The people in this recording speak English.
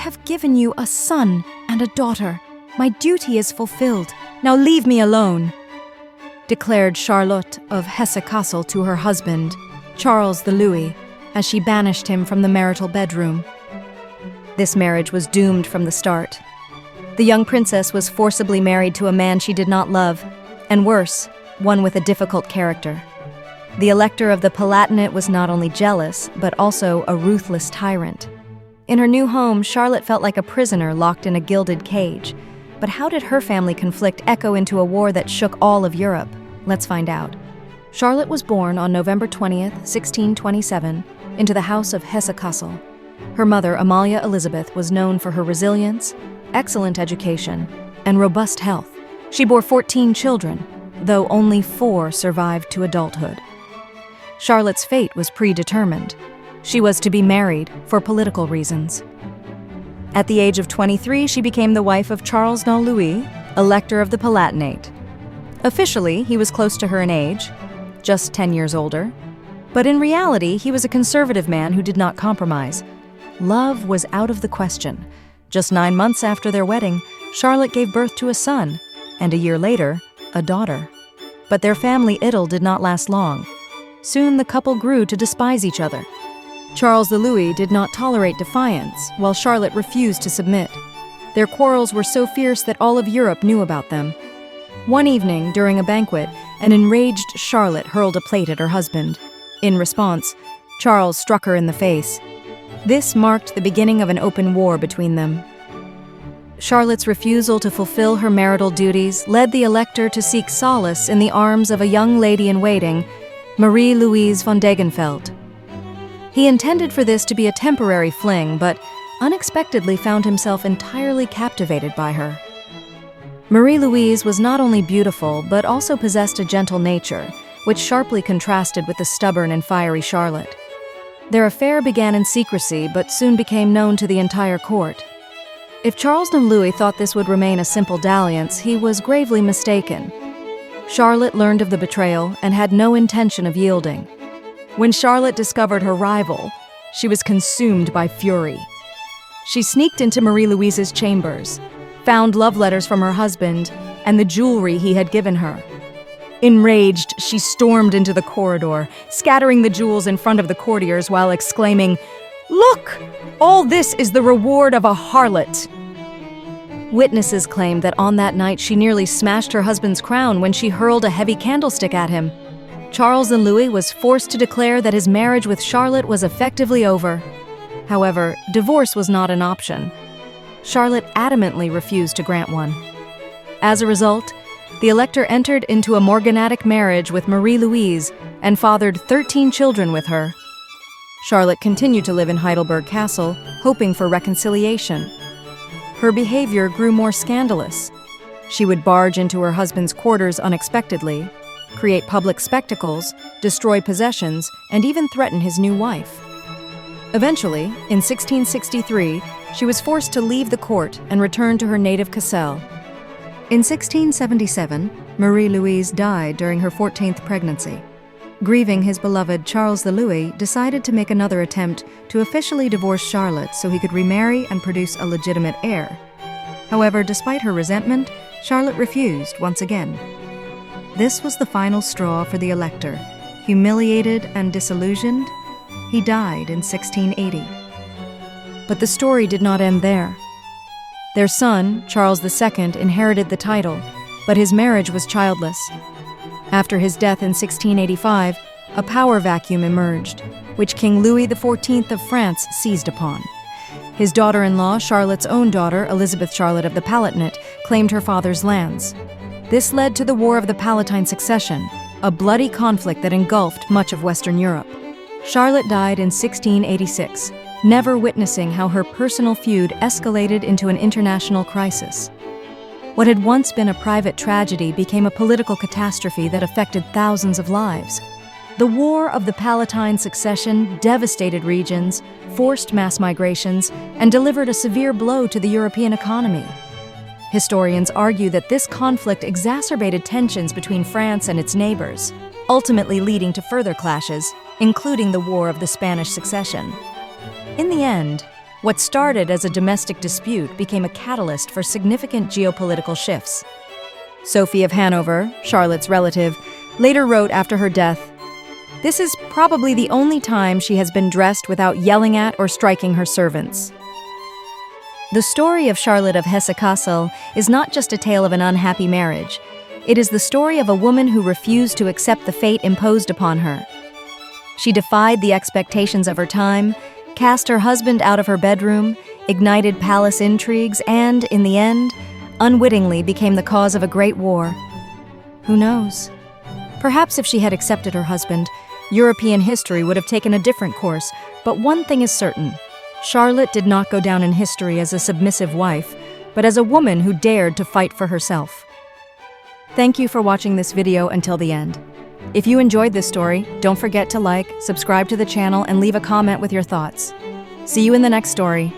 have given you a son and a daughter. My duty is fulfilled. Now leave me alone," declared Charlotte of Hesse-Kassel to her husband, Charles the Louis, as she banished him from the marital bedroom. This marriage was doomed from the start. The young princess was forcibly married to a man she did not love, and worse, one with a difficult character. The Elector of the Palatinate was not only jealous, but also a ruthless tyrant. In her new home, Charlotte felt like a prisoner locked in a gilded cage. But how did her family conflict echo into a war that shook all of Europe? Let's find out. Charlotte was born on November 20th, 1627, into the House of Hesse-Kassel. Her mother, Amalia Elizabeth, was known for her resilience, excellent education, and robust health. She bore 14 children, though only 4 survived to adulthood. Charlotte's fate was predetermined. She was to be married for political reasons. At the age of 23, she became the wife of Charles of Louis, Elector of the Palatinate. Officially, he was close to her in age, just 10 years older. But in reality, he was a conservative man who did not compromise. Love was out of the question. Just 9 months after their wedding, Charlotte gave birth to a son, and a year later, a daughter. But their family idyll did not last long. Soon the couple grew to despise each other. Charles the Louis did not tolerate defiance, while Charlotte refused to submit. Their quarrels were so fierce that all of Europe knew about them. One evening, during a banquet, an enraged Charlotte hurled a plate at her husband. In response, Charles struck her in the face. This marked the beginning of an open war between them. Charlotte's refusal to fulfill her marital duties led the Elector to seek solace in the arms of a young lady-in-waiting, Marie-Louise von Degenfeld. He intended for this to be a temporary fling, but unexpectedly found himself entirely captivated by her. Marie-Louise was not only beautiful, but also possessed a gentle nature, which sharply contrasted with the stubborn and fiery Charlotte. Their affair began in secrecy, but soon became known to the entire court. If Charles of Louis thought this would remain a simple dalliance, he was gravely mistaken. Charlotte learned of the betrayal and had no intention of yielding. When Charlotte discovered her rival, she was consumed by fury. She sneaked into Marie-Louise's chambers, found love letters from her husband and the jewelry he had given her. Enraged, she stormed into the corridor, scattering the jewels in front of the courtiers while exclaiming, "Look! All this is the reward of a harlot!" Witnesses claimed that on that night she nearly smashed her husband's crown when she hurled a heavy candlestick at him. Charles and Louis was forced to declare that his marriage with Charlotte was effectively over. However, divorce was not an option. Charlotte adamantly refused to grant one. As a result, the Elector entered into a morganatic marriage with Marie-Louise and fathered 13 children with her. Charlotte continued to live in Heidelberg Castle, hoping for reconciliation. Her behavior grew more scandalous. She would barge into her husband's quarters unexpectedly, create public spectacles, destroy possessions, and even threaten his new wife. Eventually, in 1663, she was forced to leave the court and return to her native Kassel. In 1677, Marie-Louise died during her 14th pregnancy. Grieving his beloved, Charles the Louis decided to make another attempt to officially divorce Charlotte so he could remarry and produce a legitimate heir. However, despite her resentment, Charlotte refused once again. This was the final straw for the Elector. Humiliated and disillusioned, he died in 1680. But the story did not end there. Their son, Charles II, inherited the title, but his marriage was childless. After his death in 1685, a power vacuum emerged, which King Louis XIV of France seized upon. His daughter-in-law, Charlotte's own daughter, Elizabeth Charlotte of the Palatinate, claimed her father's lands. This led to the War of the Palatine Succession, a bloody conflict that engulfed much of Western Europe. Charlotte died in 1686, never witnessing how her personal feud escalated into an international crisis. What had once been a private tragedy became a political catastrophe that affected thousands of lives. The War of the Palatine Succession devastated regions, forced mass migrations, and delivered a severe blow to the European economy. Historians argue that this conflict exacerbated tensions between France and its neighbors, ultimately leading to further clashes, including the War of the Spanish Succession. In the end, What started as a domestic dispute became a catalyst for significant geopolitical shifts. Sophie of Hanover, Charlotte's relative, later wrote after her death, "This is probably the only time she has been dressed without yelling at or striking her servants." The story of Charlotte of Hesse-Kassel is not just a tale of an unhappy marriage. It is the story of a woman who refused to accept the fate imposed upon her. She defied the expectations of her time, cast her husband out of her bedroom, ignited palace intrigues, and, in the end, unwittingly became the cause of a great war. Who knows? Perhaps if she had accepted her husband, European history would have taken a different course, but one thing is certain. Charlotte did not go down in history as a submissive wife, but as a woman who dared to fight for herself. Thank you for watching this video until the end. If you enjoyed this story, don't forget to like, subscribe to the channel, and leave a comment with your thoughts. See you in the next story.